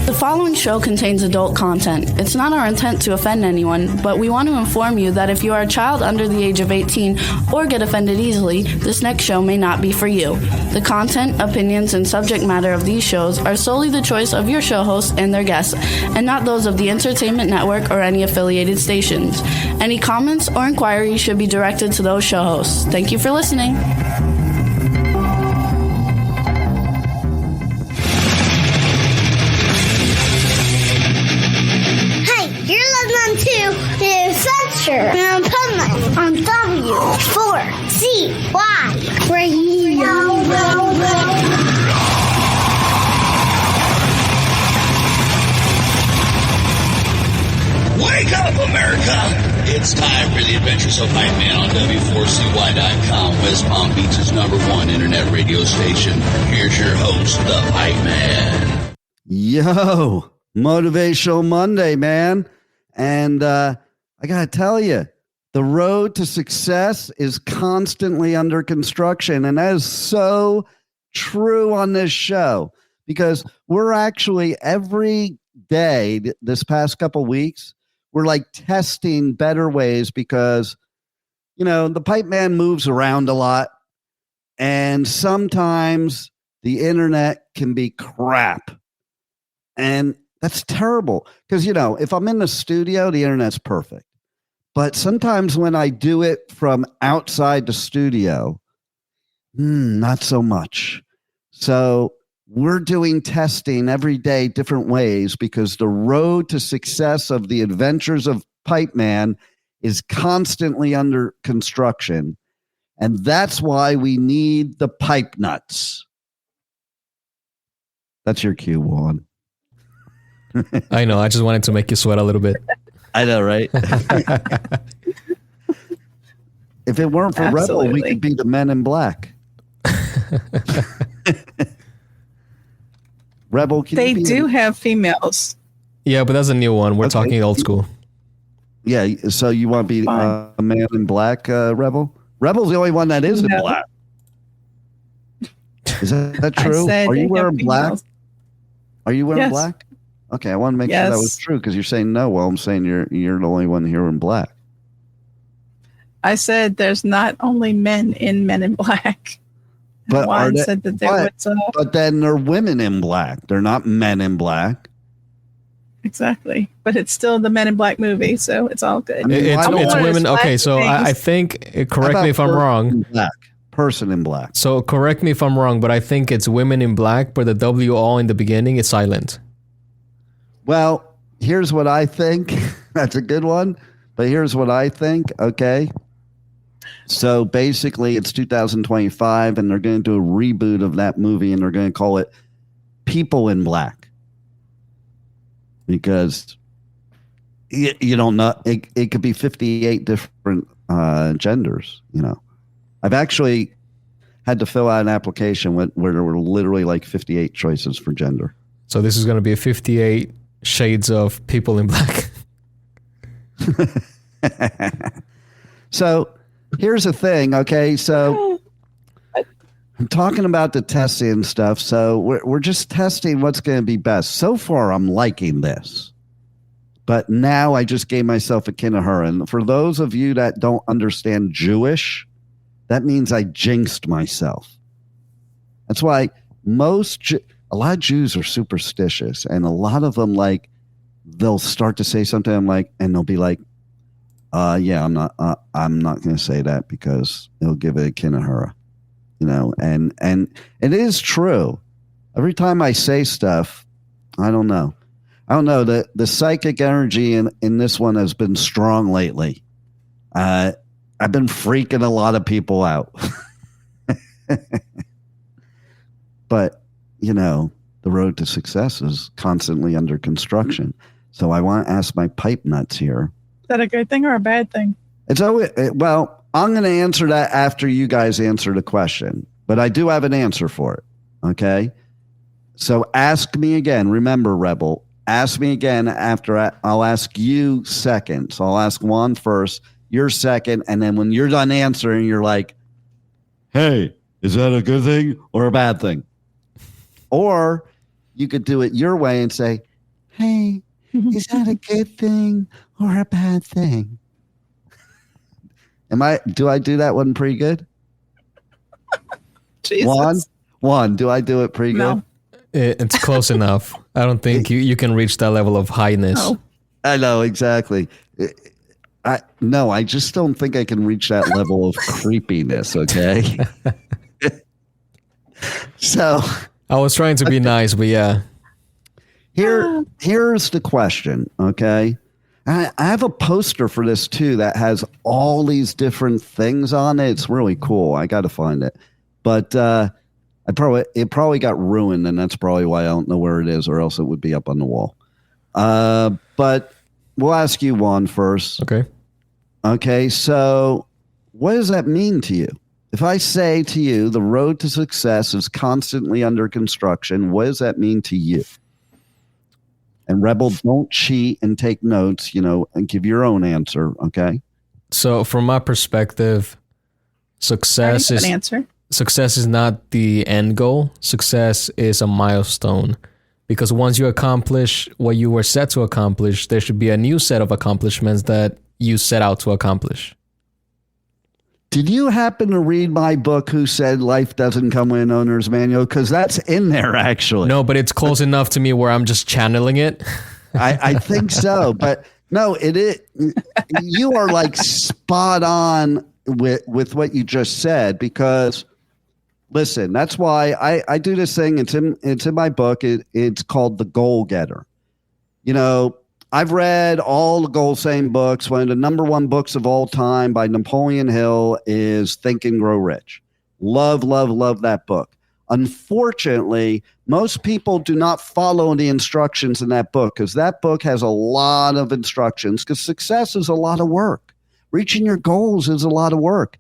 The following show contains adult content. It's not our intent to offend anyone, but we want to inform you that if you are a child under the age of 18 or get offended easily, this next show may not be for you. The content, opinions, and subject matter of these shows are solely the choice of your show hosts and their guests, and not those of the Entertainment Network or any affiliated stations. Any comments or inquiries should be directed to those show hosts. Thank you for listening. And Pipeman on W4CY Radio. Wake up, America! It's time for the Adventures of Pipeman on W4CY.com, West Palm Beach's #1 internet radio station. Here's your host, the Pipeman. Yo, Motivational Monday, man. And I got to tell you, the road to success is constantly under construction. And that is so true on this show because we're actually every day this past couple weeks, we're like testing better ways because, you know, the Pipeman moves around a lot and sometimes the internet can be crap. And that's terrible because, you know, if I'm in the studio, the internet's perfect. But sometimes when I do it from outside the studio, not so much. So we're doing testing every day, different ways, because the road to success of the Adventures of Pipeman is constantly under construction. And that's why we need the pipe nuts. That's your cue, Juan. I know. I just wanted to make you sweat a little bit. I know, right? If it weren't for Absolutely. Rebel, we could be the Men in Black. Rebel, can They you be do have females. Yeah, but that's a new one. We're talking old school. Yeah, so you want to be a Man in Black, Rebel? Rebel's the only one that is in black. Is that true? Are you wearing black? Are you wearing black? Okay, I want to make sure that was true because you're saying no. Well, I'm saying you're the only one here in black. I said there's not only men in Men in Black. But Juan said that there was. But then they're women in black. They're not men in black. Exactly, but it's still the Men in Black movie, so it's all good. I mean, it's women. Okay, so I think. Correct me if I'm wrong. Person in black. So correct me if I'm wrong, but I think it's women in black, but the W all in the beginning is silent. Well, here's what I think. That's a good one. But here's what I think. Okay. So basically, it's 2025, and they're going to do a reboot of that movie, and they're going to call it People in Black. Because you don't know, it could be 58 different genders, you know. I've actually had to fill out an application where there were literally like 58 choices for gender. So this is going to be 58 shades of People in Black. So here's the thing, okay? So I'm talking about the testing and stuff. So we're just testing what's going to be best. So far, I'm liking this. But now I just gave myself a kinahura. And for those of you that don't understand Jewish, that means I jinxed myself. That's why a lot of Jews are superstitious. And a lot of them, like, they'll start to say something, and they'll be like, yeah, I'm not going to say that because it'll give it a kinahura. You know, and it is true. Every time I say stuff, I don't know. The psychic energy in this one has been strong lately. I've been freaking a lot of people out. But, you know, the road to success is constantly under construction. So I want to ask my pipe nuts here. Is that a good thing or a bad thing? It's always, well, I'm going to answer that after you guys answer the question, but I do have an answer for it. Okay. So ask me again. Remember, Rebel, ask me again after I'll ask you second. So I'll ask Juan first, you're second. And then when you're done answering, you're like, hey, is that a good thing or a bad thing? Or you could do it your way and say, hey, is that a good thing or a bad thing? Do I do that one pretty good? Jesus. Juan, do I do it pretty No. good? It's close enough. I don't think you can reach that level of highness. No. I know, exactly. I just don't think I can reach that level of creepiness, okay? So I was trying to be nice, but yeah. Here's the question, okay? I have a poster for this too that has all these different things on it. It's really cool. I got to find it. But it probably got ruined, and that's probably why I don't know where it is, or else it would be up on the wall. But we'll ask you one first. Okay, so what does that mean to you? If I say to you, the road to success is constantly under construction, what does that mean to you? And Rebel, don't cheat and take notes, and give your own answer, okay? So from my perspective, success is not the end goal. Success is a milestone. Because once you accomplish what you were set to accomplish, there should be a new set of accomplishments that you set out to accomplish. Did you happen to read my book, Who Said Life Doesn't Come with an Owner's Manual? Because that's in there, actually. No, but it's close enough to me where I'm just channeling it. I think so. But no, it is. You are like spot on with what you just said, because listen, that's why I do this thing. It's in my book. It's called The Goal Getter. I've read all the goal setting books. One of the number one books of all time by Napoleon Hill is Think and Grow Rich. Love, love, love that book. Unfortunately, most people do not follow the instructions in that book, because that book has a lot of instructions, because success is a lot of work. Reaching your goals is a lot of work.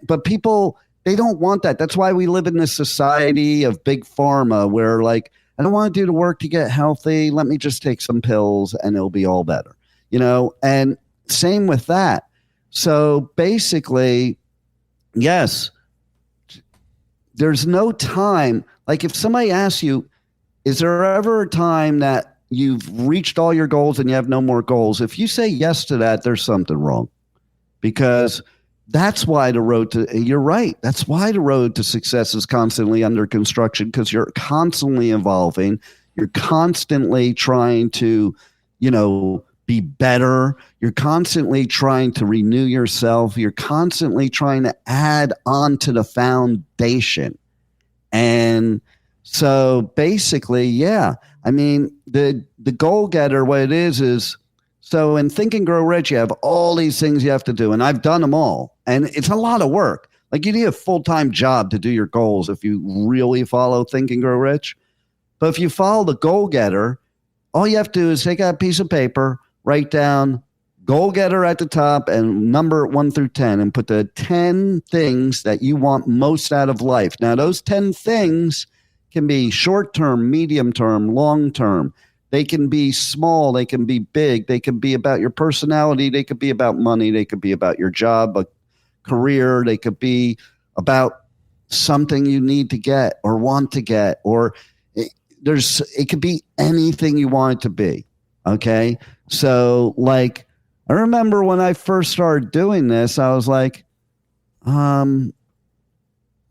But people, they don't want that. That's why we live in this society of big pharma where, like, I don't want to do the work to get healthy. Let me just take some pills and it'll be all better, and same with that. So basically, yes, there's no time. Like if somebody asks you, is there ever a time that you've reached all your goals and you have no more goals? If you say yes to that, there's something wrong, because that's why you're right. That's why the road to success is constantly under construction, because you're constantly evolving. You're constantly trying to, be better. You're constantly trying to renew yourself. You're constantly trying to add on to the foundation. And so basically, yeah, I mean, the goal getter, what it is so in Think and Grow Rich, you have all these things you have to do, and I've done them all. And it's a lot of work. Like you need a full-time job to do your goals if you really follow Think and Grow Rich. But if you follow the goal getter, all you have to do is take out a piece of paper, write down goal getter at the top and number 1 through 10, and put the 10 things that you want most out of life. Now, those 10 things can be short-term, medium-term, long-term. They can be small. They can be big. They can be about your personality. They could be about money. They could be about your job, a career. They could be about something you need to get or want to get, or it could be anything you want it to be. Okay. So like, I remember when I first started doing this, I was like,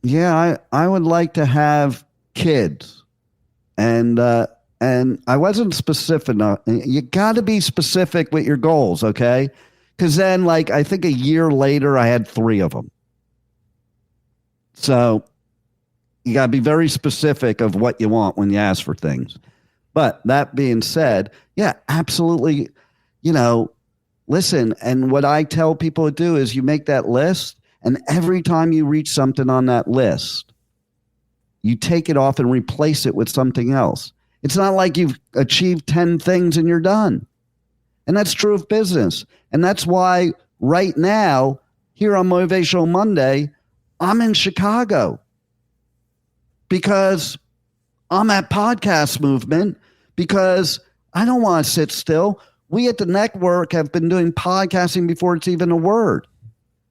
yeah, I would like to have kids. And I wasn't specific enough. You got to be specific with your goals, okay? Because then, like, I think a year later, I had 3 of them. So you got to be very specific of what you want when you ask for things. But that being said, yeah, absolutely, listen. And what I tell people to do is you make that list, and every time you reach something on that list, you take it off and replace it with something else. It's not like you've achieved 10 things and you're done. And that's true of business. And that's why right now, here on Motivational Monday, I'm in Chicago because I'm at Podcast Movement, because I don't want to sit still. We at the network have been doing podcasting before it's even a word.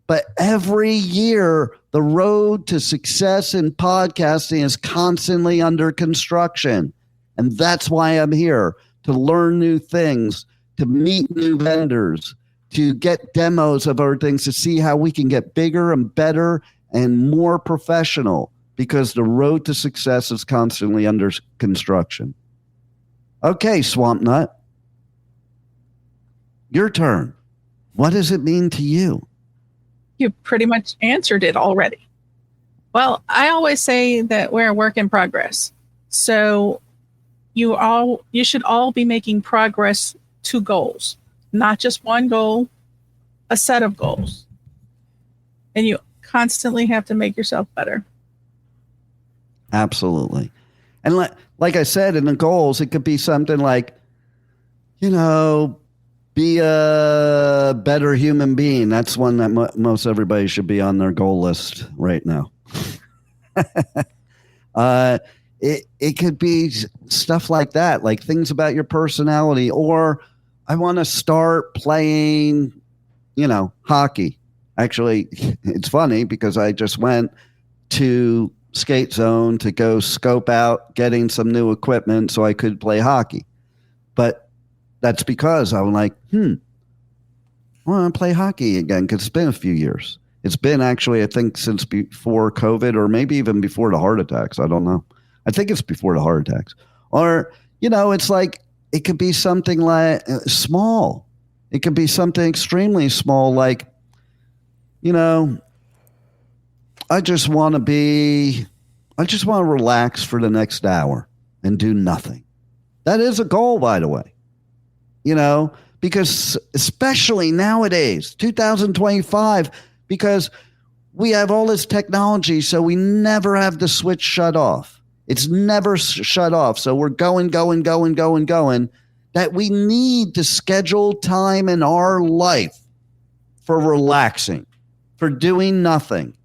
But every year, the road to success in podcasting is constantly under construction. And that's why I'm here, to learn new things, to meet new vendors, to get demos of our things, to see how we can get bigger and better and more professional, because the road to success is constantly under construction. Okay, Swamp Nut, your turn. What does it mean to you? You pretty much answered it already. Well, I always say that we're a work in progress. So you should all be making progress to goals, not just one goal, a set of goals. And you constantly have to make yourself better. Absolutely. And like I said, in the goals, it could be something like, be a better human being. That's one that most everybody should be on their goal list right now. It could be stuff like that, like things about your personality, or I want to start playing, hockey. Actually, it's funny because I just went to Skate Zone to go scope out getting some new equipment so I could play hockey. But that's because I'm like, I want to play hockey again, because it's been a few years. It's been actually, I think, since before COVID, or maybe even before the heart attacks. I don't know. I think it's before the heart attacks. Or, it's like, it could be something like small. It could be something extremely small, like, I just want to relax for the next hour and do nothing. That is a goal, by the way. Because especially nowadays, 2025, because we have all this technology, so we never have the switch shut off. It's never shut off. So we're going, that we need to schedule time in our life for relaxing, for doing nothing.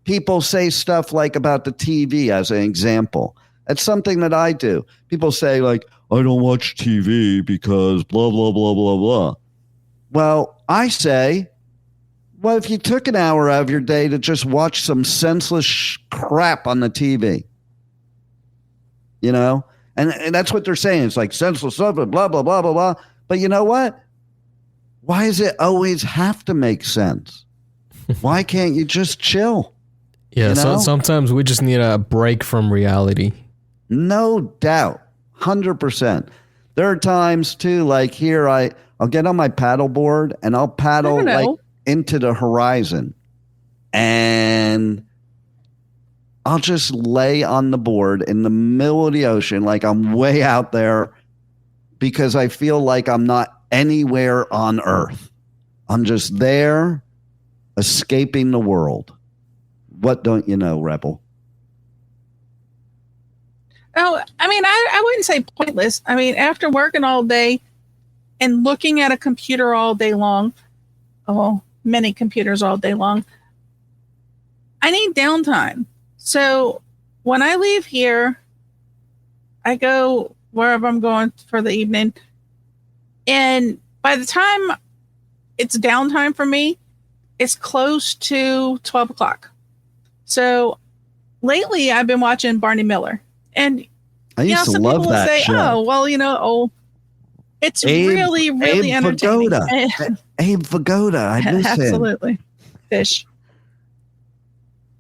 People say stuff like about the TV as an example. That's something that I do. People say like, I don't watch TV because blah, blah, blah, blah, blah. Well, I say, what if you took an hour out of your day to just watch some senseless crap on the TV? And that's what they're saying. It's like senseless stuff, blah, blah, blah, blah, blah. But you know what? Why does it always have to make sense? Why can't you just chill? Yeah, so sometimes we just need a break from reality. No doubt. 100%. There are times too, like here, I'll get on my paddle board and I'll paddle like into the horizon, and I'll just lay on the board in the middle of the ocean, like I'm way out there, because I feel like I'm not anywhere on Earth. I'm just there, escaping the world. What don't you know, Rebel? Oh, I mean, I wouldn't say pointless. I mean, after working all day and looking at a computer all day long, many computers all day long, I need downtime. So when I leave here, I go wherever I'm going for the evening. And by the time it's downtime for me, it's close to 12 o'clock. So lately I've been watching Barney Miller. And I used to love that say, show. It's really entertaining. Abe Vigoda, I miss him. Absolutely. Fish.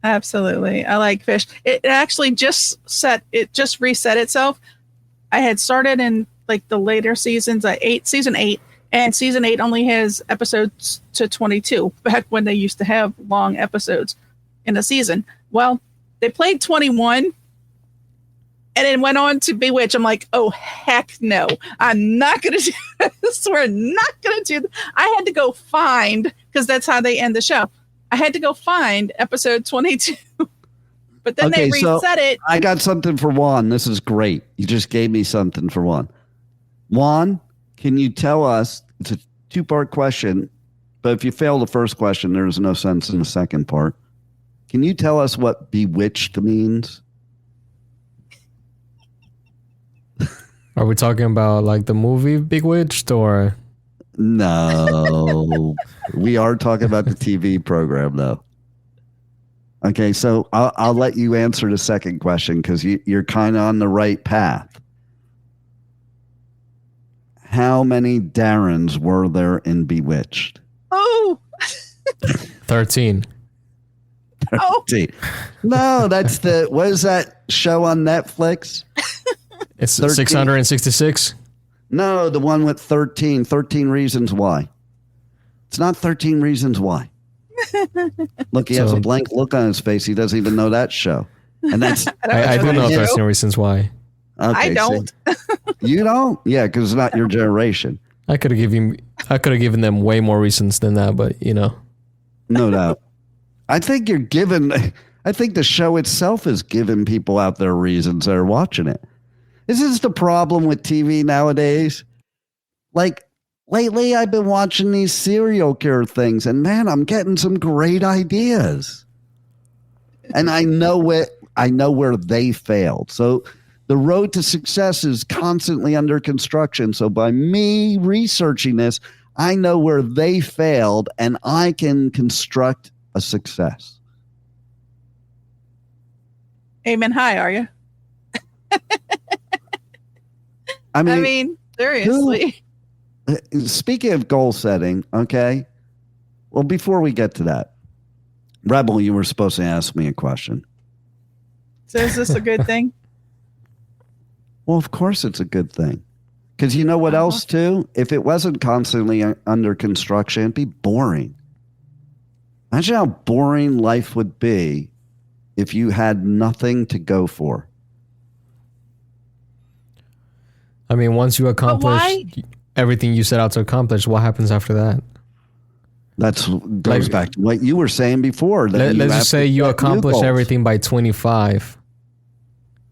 Absolutely. I like Fish. It actually just reset itself. I had started in like the later seasons, season 8, and season 8 only has episodes to 22, back when they used to have long episodes in a season. Well, they played 21 and it went on to Bewitch. I'm like, oh, heck no. I'm not going to do this. We're not going to do this. I had to go find, because that's how they end the show. I had to go find episode 22. But then they reset it. I got something for Juan. This is great. You just gave me something for Juan. Juan, can you tell us, it's a 2-part question, but if you fail the first question, there's no sense in the second part. Can you tell us what bewitched means? Are we talking about like the movie Bewitched, or? No, we are talking about the TV program though. Okay, so I'll let you answer the second question, because you're kind of on the right path. How many Darrens were there in Bewitched? Oh, 13. 13. No, that's what is that show on Netflix? It's 13. 666. No, the one with 13. 13 Reasons Why. It's not 13 Reasons Why. Look, he has a blank look on his face. He doesn't even know that show. And that's I do know 13 Reasons Why. Okay, I don't. You don't? Yeah, because it's not your generation. I could have given them way more reasons than that, but No doubt. I think the show itself is giving people out there reasons that are watching it. This is the problem with TV nowadays. Like lately I've been watching these serial killer things, and man, I'm getting some great ideas. And I know where they failed. So the road to success is constantly under construction. So by me researching this, I know where they failed, and I can construct a success. Amen. Hi, are you? I mean, seriously. Speaking of goal setting, okay. Well, before we get to that, Rebel, you were supposed to ask me a question. So is this a good thing? Well, of course it's a good thing. Because you know what else, too? If it wasn't constantly under construction, it'd be boring. Imagine how boring life would be if you had nothing to go for. I mean, once you accomplish everything you set out to accomplish, what happens after that? That goes back to what you were saying before. Let's just say you accomplish everything by 25.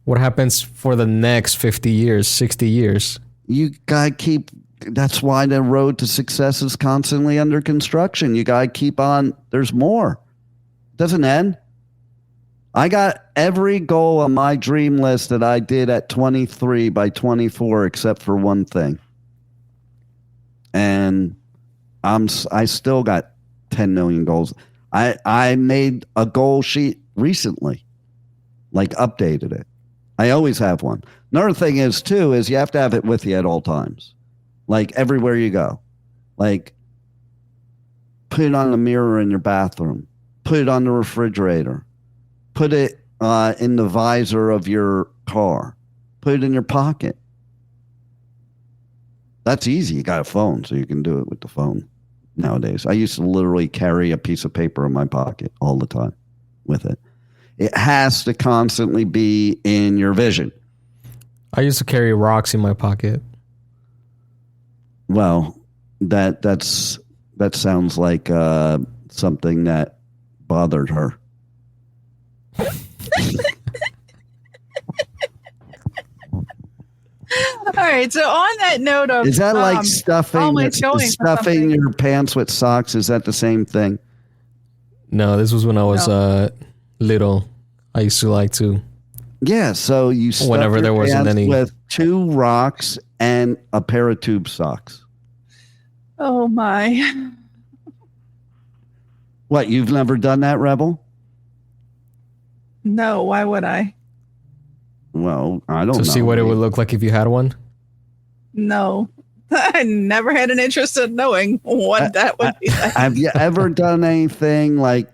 What happens for the next 50 years, 60 years? You got to keep... That's why the road to success is constantly under construction. You got to keep on. There's more. It doesn't end. I got every goal on my dream list that I did at 23 by 24, except for one thing. And I still got 10 million goals. I made a goal sheet recently, like updated it. I always have one. Another thing is, too, is you have to have it with you at all times. Like everywhere you go. Like put it on the mirror in your bathroom. Put it on the refrigerator. Put it in the visor of your car. Put it in your pocket. That's easy. You got a phone, so you can do it with the phone nowadays. I used to literally carry a piece of paper in my pocket all the time with it. It has to constantly be in your vision. I used to carry rocks in my pocket. Well, that sounds like something that bothered her. All right. So on that note of... Is that like stuffing your pants with socks? Is that the same thing? No, this was when I was little. I used to like to. Yeah, so you stuff whenever there wasn't any with 2 rocks and a pair of tube socks. Oh my! What? You've never done that, Rebel? No. Why would I? Well, I don't know. To see what it would look like if you had one? No. I never had an interest in knowing what that would be like. Have you ever done anything like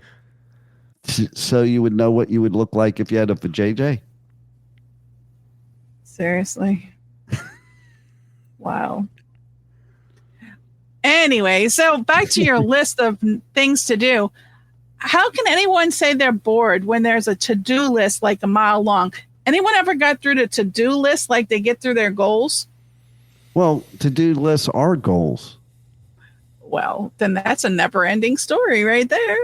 so you would know what you would look like if you had a vajayjay? Seriously. Wow. Anyway, so back to your list of things to do. How can anyone say they're bored when there's a to-do list like a mile long? Anyone ever got through the to-do list like they get through their goals? Well, to-do lists are goals. Well, then that's a never-ending story right there.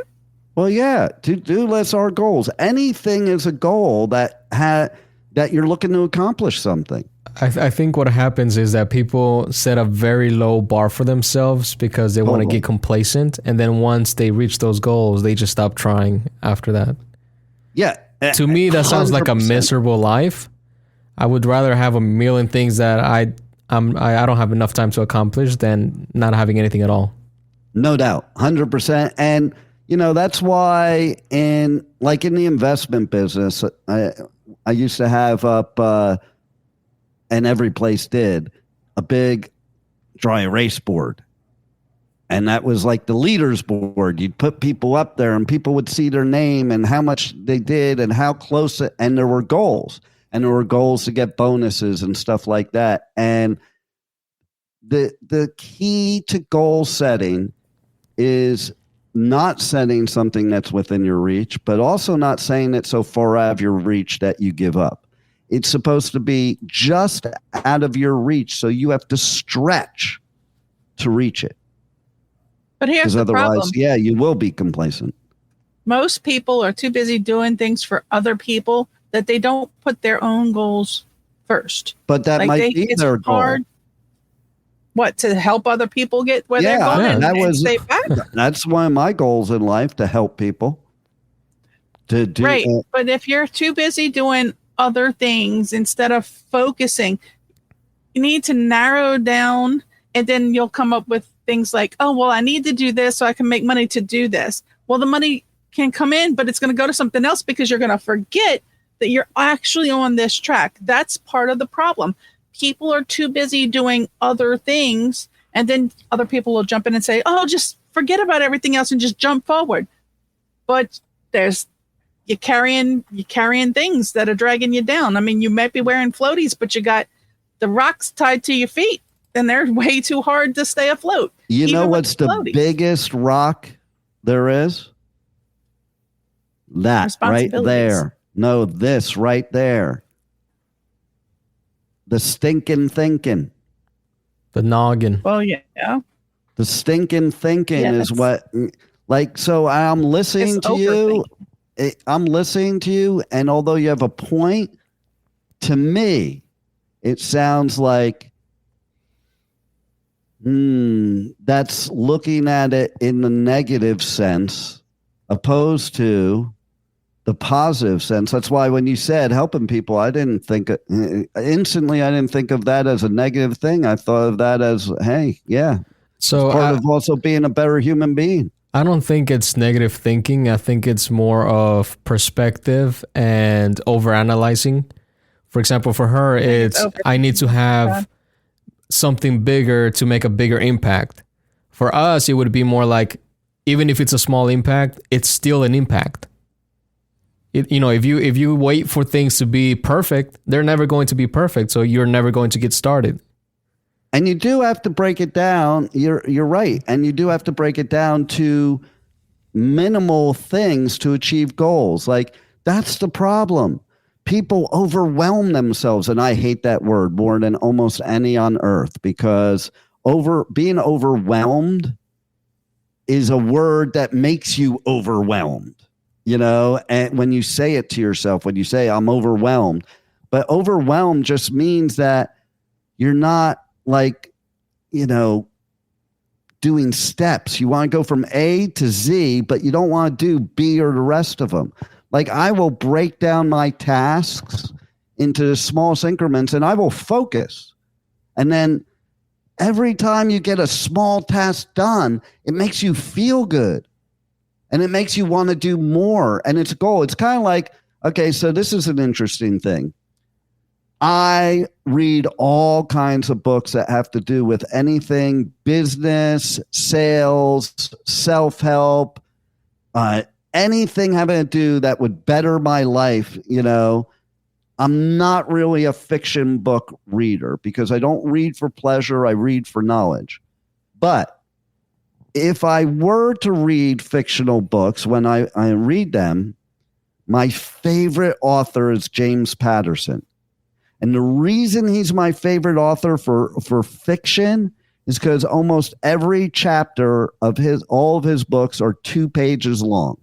Well, yeah, to-do lists are goals. Anything is a goal that you're looking to accomplish something. I think what happens is that people set a very low bar for themselves because they want to get complacent. And then once they reach those goals, they just stop trying after that. Yeah. To me, that sounds like a miserable life. I would rather have a million things that I don't have enough time to accomplish than not having anything at all. No doubt. 100%. And, that's why in the investment business, I used to have up, and every place did, a big dry erase board. And that was like the leaders board. You'd put people up there and people would see their name and how much they did and how close and there were goals. And there were goals to get bonuses and stuff like that. And the key to goal setting is not setting something that's within your reach, but also not saying it so far out of your reach that you give up. It's supposed to be just out of your reach, so you have to stretch to reach it. But here's the problem. Yeah, you will be complacent. Most people are too busy doing things for other people that they don't put their own goals first. But that might be their goal. What, to help other people get where they're going? That's one of my goals in life, to help people. To do right, but if you're too busy doing other things instead of focusing, you need to narrow down, and then you'll come up with things like, oh, well, I need to do this so I can make money to do this. Well, the money can come in, but it's going to go to something else because you're going to forget that you're actually on this track. That's part of the problem. People are too busy doing other things, and then other people will jump in and say, oh, just forget about everything else and just jump forward. But you're carrying things that are dragging you down. I mean, you might be wearing floaties, but you got the rocks tied to your feet, and they're way too hard to stay afloat. You know what's the biggest rock there is? That right there. No, this right there. The stinking thinking. The noggin. Well, yeah. The stinking thinking is what, like, so I'm listening to you. I'm listening to you. And although you have a point, to me, it sounds like, that's looking at it in the negative sense, opposed to the positive sense. That's why when you said helping people, I didn't think instantly. I didn't think of that as a negative thing. I thought of that as, hey, yeah. So it's part of also being a better human being. I don't think it's negative thinking. I think it's more of perspective and overanalyzing. For example, for her, it's I need to have something bigger to make a bigger impact. For us, it would be more like, even if it's a small impact, it's still an impact. If you wait for things to be perfect, they're never going to be perfect. So you're never going to get started. And you do have to break it down. You're right. And you do have to break it down to minimal things to achieve goals. Like, that's the problem. People overwhelm themselves. And I hate that word more than almost any on earth, because being overwhelmed is a word that makes you overwhelmed. And when you say it to yourself, when you say I'm overwhelmed, but overwhelmed just means that you're not like, doing steps. You want to go from A to Z, but you don't want to do B or the rest of them. Like, I will break down my tasks into the smallest increments, and I will focus. And then every time you get a small task done, it makes you feel good. And it makes you want to do more. And it's a goal. It's kind of like, okay, so this is an interesting thing. I read all kinds of books that have to do with anything business, sales, self-help, anything having to do that would better my life. I'm not really a fiction book reader because I don't read for pleasure. I read for knowledge. But if I were to read fictional books, when I read them, my favorite author is James Patterson. And the reason he's my favorite author for fiction is because almost every chapter of all of his books are 2 pages long.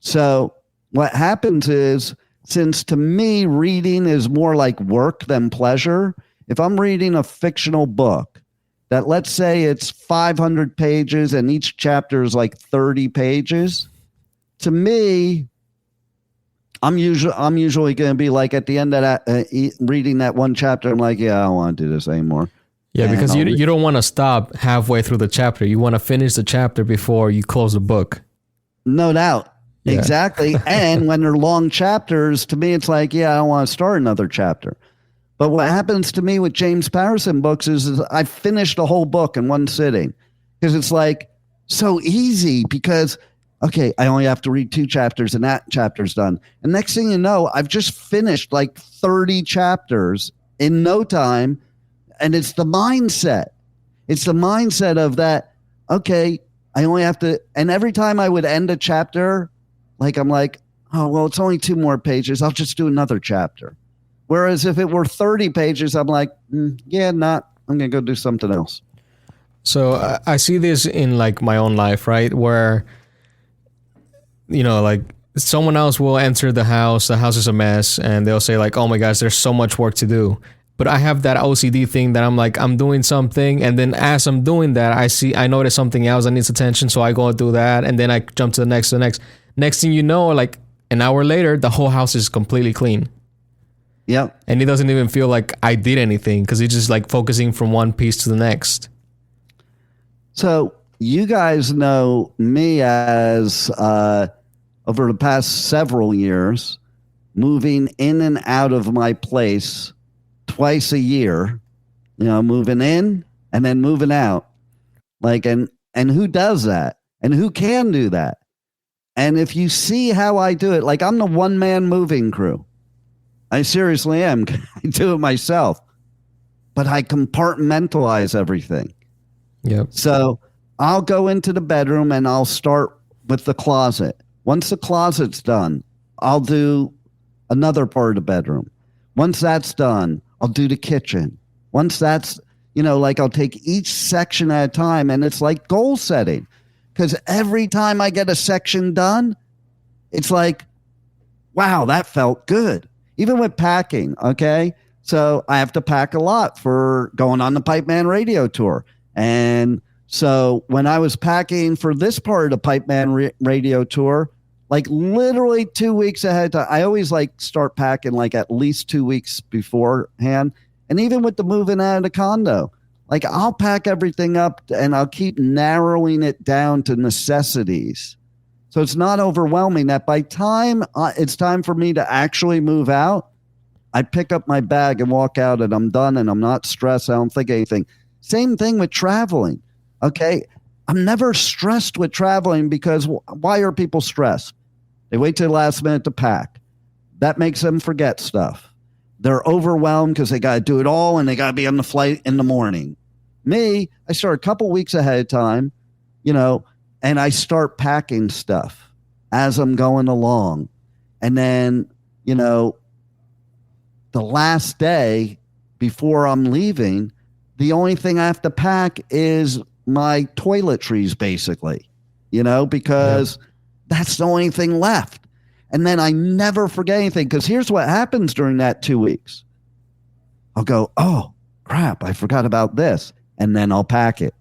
So what happens is, since to me reading is more like work than pleasure, if I'm reading a fictional book that, let's say it's 500 pages and each chapter is like 30 pages, to me, I'm usually going to be like, at the end of that, reading that one chapter, I'm like, yeah, I don't want to do this anymore. Yeah, and because you don't want to stop halfway through the chapter. You want to finish the chapter before you close the book. No doubt. Yeah. Exactly. And when they're long chapters, to me, it's like, yeah, I don't want to start another chapter. But what happens to me with James Patterson books is I finished a whole book in one sitting because it's like so easy because, okay, I only have to read 2 chapters and that chapter's done. And next thing you know, I've just finished like 30 chapters in no time. And it's the mindset. It's the mindset of that, okay, I only have to, and every time I would end a chapter, like I'm like, oh, well, it's only 2 more pages. I'll just do another chapter. Whereas if it were 30 pages, I'm like, I'm going to go do something else. So I see this in like my own life, right? Where, like someone else will enter the house is a mess, and they'll say like, oh my gosh, there's so much work to do. But I have that OCD thing that I'm like, I'm doing something, and then as I'm doing that, I notice something else that needs attention, so I go and do that, and then I jump to the next. Next thing you know, like an hour later, the whole house is completely clean. Yep. And it doesn't even feel like I did anything because it's just like focusing from one piece to the next. So you guys know me as over the past several years, moving in and out of my place twice a year, moving in and then moving out. Like, and who does that? And who can do that? And if you see how I do it, like I'm the one-man moving crew. I seriously am. I do it myself. But I compartmentalize everything. Yep. So I'll go into the bedroom and I'll start with the closet. Once the closet's done, I'll do another part of the bedroom. Once that's done, I'll do the kitchen. Once that's, like I'll take each section at a time, and it's like goal setting. Because every time I get a section done, it's like, wow, that felt good. Even with packing, okay? So I have to pack a lot for going on the Pipeman radio tour. And so when I was packing for this part of the Pipeman radio tour, like literally 2 weeks ahead of time, I always like start packing like at least 2 weeks beforehand. And even with the moving out of the condo, like I'll pack everything up and I'll keep narrowing it down to necessities. So it's not overwhelming that by time it's time for me to actually move out, I pick up my bag and walk out and I'm done and I'm not stressed. I don't think anything. Same thing with traveling. Okay. I'm never stressed with traveling because why are people stressed? They wait till the last minute to pack. That makes them forget stuff. They're overwhelmed because they got to do it all and they got to be on the flight in the morning. Me, I start a couple weeks ahead of time, and I start packing stuff as I'm going along. And then, the last day before I'm leaving, the only thing I have to pack is my toiletries, basically, because that's the only thing left. And then I never forget anything because here's what happens during that 2 weeks. I'll go, oh, crap, I forgot about this. And then I'll pack it.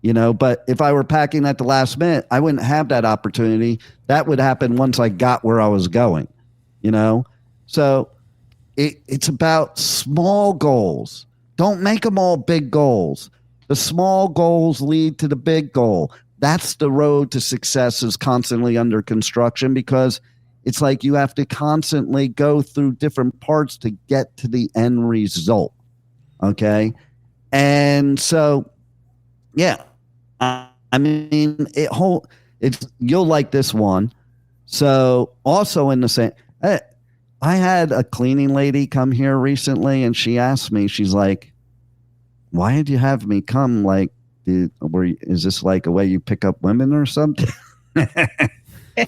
But if I were packing at the last minute, I wouldn't have that opportunity. That would happen once I got where I was going, So it's about small goals. Don't make them all big goals. The small goals lead to the big goal. That's the road to success is constantly under construction because it's like you have to constantly go through different parts to get to the end result. Okay. And so, yeah. I mean, you'll like this one. So also in the same, I had a cleaning lady come here recently and she asked me, she's like, why did you have me come? Like, is this like a way you pick up women or something?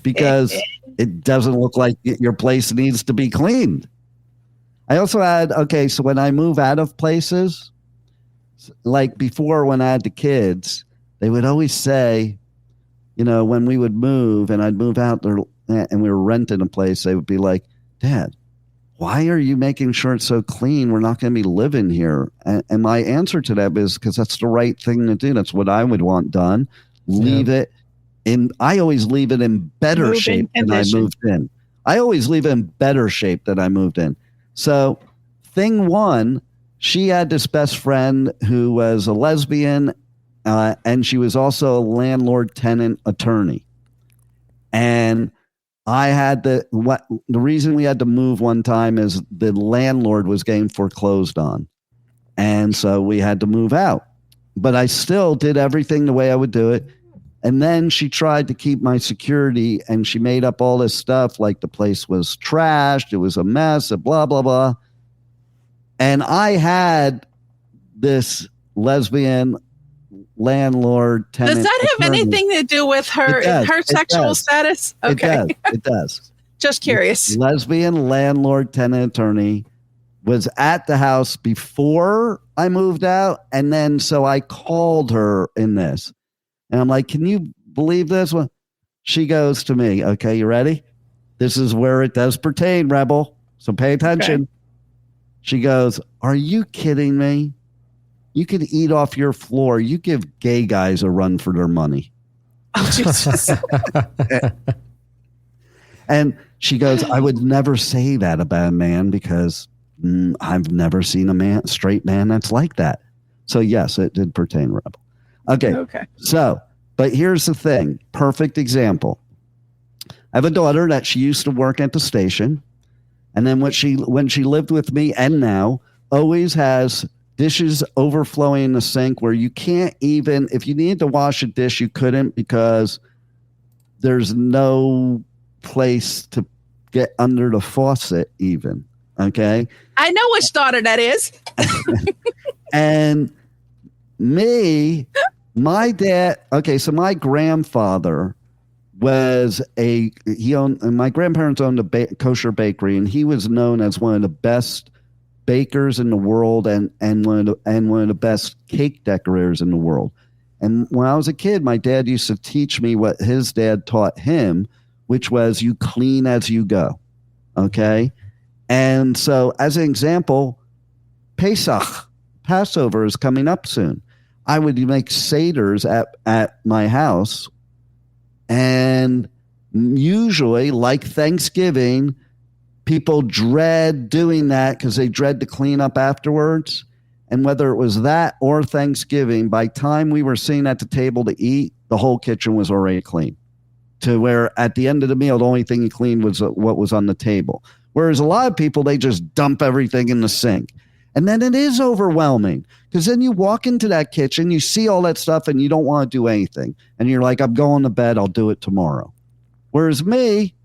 Because it doesn't look like your place needs to be cleaned. I also had, so when I move out of places, like before when I had the kids, they would always say, when we would move and I'd move out there and we were renting a place, they would be like, Dad, why are you making sure it's so clean? We're not going to be living here. And my answer to that is because that's the right thing to do. That's what I would want done. Leave it in. I always leave it in better shape than I moved in. I always leave it in better shape than I moved in. So thing one, she had this best friend who was a lesbian, and she was also a landlord-tenant attorney. And the reason we had to move one time is the landlord was getting foreclosed on. And so we had to move out. But I still did everything the way I would do it. And then she tried to keep my security, and she made up all this stuff like the place was trashed, it was a mess, blah, blah, blah. And I had this lesbian landlord tenant. Does that have anything to do with her sexual status? Okay. It does. Just curious. Lesbian landlord tenant attorney was at the house before I moved out. And then so I called her in this. And I'm like, can you believe this? Well, she goes to me, okay, you ready? This is where it does pertain, Rebel. So pay attention. Okay. She goes, are you kidding me? You could eat off your floor. You give gay guys a run for their money. Oh, Jesus. And she goes, I would never say that about a man because I've never seen a straight man that's like that. So yes, it did pertain, Rebel. Okay. So, but here's the thing. Perfect example. I have a daughter that she used to work at the station. And then when she lived with me and now always has dishes overflowing in the sink where you can't even, if you needed to wash a dish, you couldn't because there's no place to get under the faucet even. Okay. I know which daughter that is. And my dad, okay, so my grandfather my grandparents owned a kosher bakery, and he was known as one of the best bakers in the world and one of the best cake decorators in the world. And when I was a kid, my dad used to teach me what his dad taught him, which was you clean as you go. Okay. And so as an example, Passover is coming up soon. I would make seders at my house, and usually, like Thanksgiving, people dread doing that because they dread to clean up afterwards. And whether it was that or Thanksgiving, by time we were sitting at the table to eat, the whole kitchen was already clean. To where at the end of the meal, the only thing you cleaned was what was on the table. Whereas a lot of people, they just dump everything in the sink. And then it is overwhelming because then you walk into that kitchen, you see all that stuff, and you don't want to do anything. And you're like, I'm going to bed. I'll do it tomorrow. Whereas me,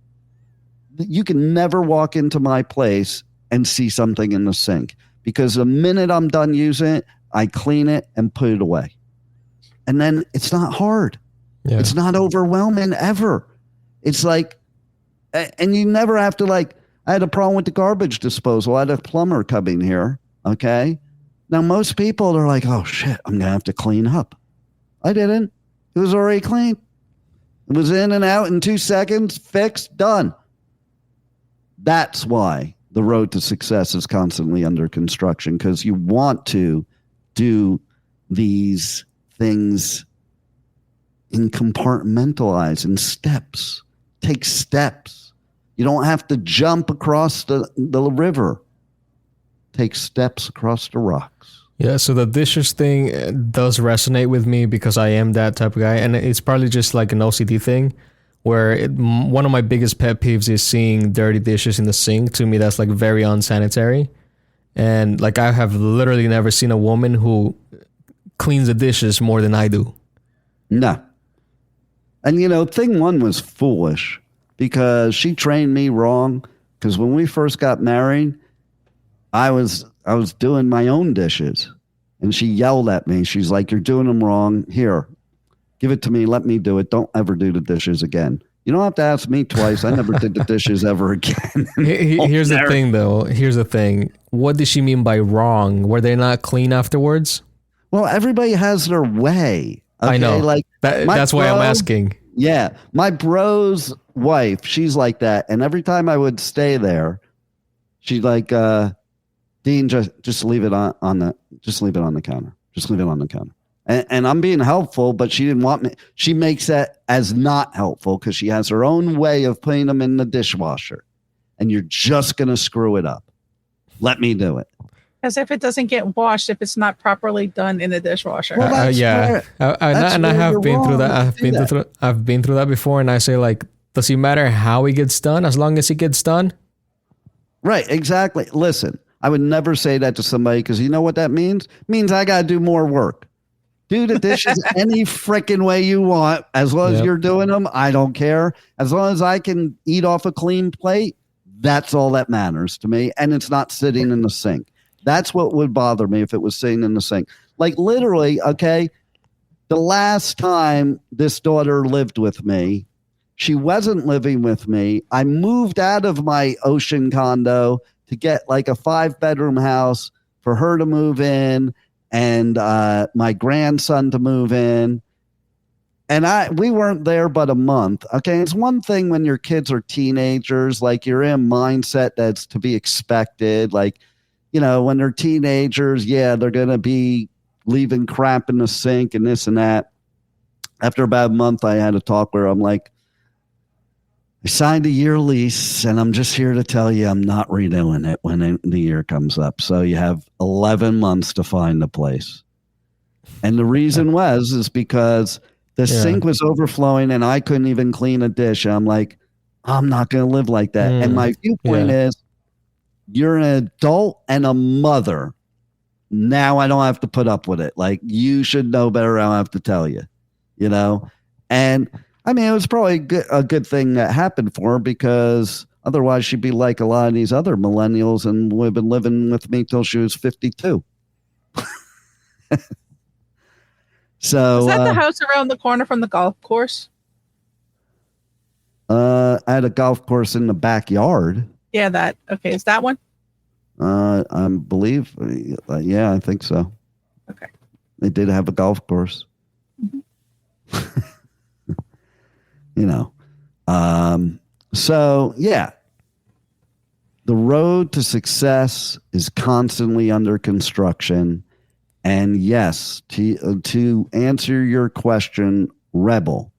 you can never walk into my place and see something in the sink because the minute I'm done using it, I clean it and put it away. And then it's not hard. Yeah. It's not overwhelming ever. It's like, and you never have to I had a problem with the garbage disposal. I had a plumber coming here. Okay. Now, most people are like, oh, shit, I'm going to have to clean up. I didn't. It was already clean. It was in and out in 2 seconds, fixed, done. That's why the road to success is constantly under construction, because you want to do these things in compartmentalize in steps. Take steps. You don't have to jump across the river. Take steps across the rocks. Yeah, so the dishes thing does resonate with me because I am that type of guy. And it's probably just like an OCD thing where one of my biggest pet peeves is seeing dirty dishes in the sink. To me, that's like very unsanitary. And like I have literally never seen a woman who cleans the dishes more than I do. No. And, thing one was foolish because she trained me wrong. Because when we first got married, I was doing my own dishes, and she yelled at me. She's like, you're doing them wrong. Here, give it to me. Let me do it. Don't ever do the dishes again. You don't have to ask me twice. I never did the dishes ever again. Here's the thing, though. Here's the thing. What did she mean by wrong? Were they not clean afterwards? Well, everybody has their way. Okay? I know. That's why I'm asking. Yeah. My bro's wife, she's like that. And every time I would stay there, she's like, Dean, just leave it on the counter. Just leave it on the counter. And I'm being helpful, but she didn't want me. She makes that as not helpful because she has her own way of putting them in the dishwasher. And you're just going to screw it up. Let me do it. As if it doesn't get washed if it's not properly done in the dishwasher. Well, yeah. I have been through that. I've been through that before. And I say, like, Does it matter how it gets done as long as it gets done? Right, exactly. Listen, I would never say that to somebody because you know what that means? It means I got to do more work. Do the dishes any freaking way you want. As long as you're doing them, I don't care. As long as I can eat off a clean plate, that's all that matters to me. And it's not sitting in the sink. That's what would bother me if it was sitting in the sink. Like literally, okay, the last time this daughter lived with me, she wasn't living with me. I moved out of my ocean condo to get like a 5-bedroom house for her to move in and my grandson to move in. And we weren't there but a month. Okay. It's one thing when your kids are teenagers, like you're in a mindset that's to be expected. Like, you know, when they're teenagers, yeah, they're going to be leaving crap in the sink and this and that. After about a month, I had a talk where I'm like, I signed a year lease and I'm just here to tell you I'm not renewing it when the year comes up. So you have 11 months to find a place. And the reason is because the sink was overflowing and I couldn't even clean a dish. And I'm like, I'm not going to live like that. And my viewpoint is you're an adult and a mother. Now I don't have to put up with it. Like you should know better. I don't have to tell you, you know? And I mean, it was probably a good thing that happened for her because otherwise she'd be like a lot of these other millennials and would have been living with me till she was 52. So is that the house around the corner from the golf course? I had a golf course in the backyard. Yeah, that. Okay, is that one? I believe. Yeah, I think so. Okay. They did have a golf course. Mm-hmm. You know, so yeah, the road to success is constantly under construction. And yes, to answer your question, Rebel,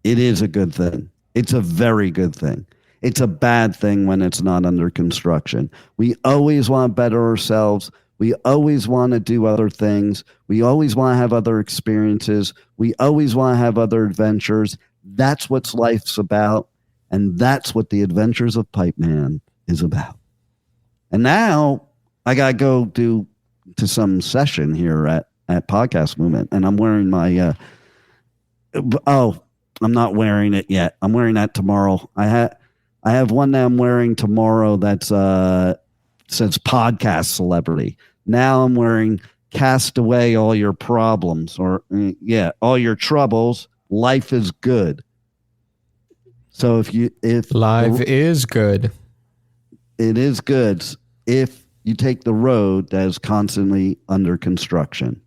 it is a good thing. It's a very good thing. It's a bad thing when it's not under construction. We always want to better ourselves. We always want to do other things. We always want to have other experiences. We always want to have other adventures. That's what life's about. And that's what the Adventures of Pipeman is about. And now I got to go to some session here at Podcast Movement. And I'm wearing my, I'm not wearing it yet. I'm wearing that tomorrow. I have one that I'm wearing tomorrow that's, says podcast celebrity. Now I'm wearing cast away all your problems or all your troubles. Life is good. So if life is good, it is good if you take the road that is constantly under construction.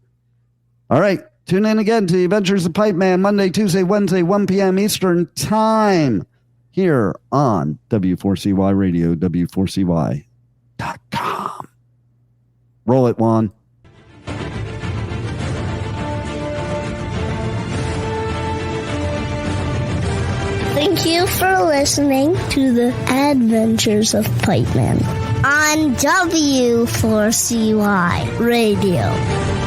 All right. Tune in again to the Adventures of Pipeman Monday, Tuesday, Wednesday, 1 p.m. Eastern time here on W4CY Radio, W4CY.com. Roll it, Juan. Thank you for listening to the Adventures of Pipeman on W4CY Radio.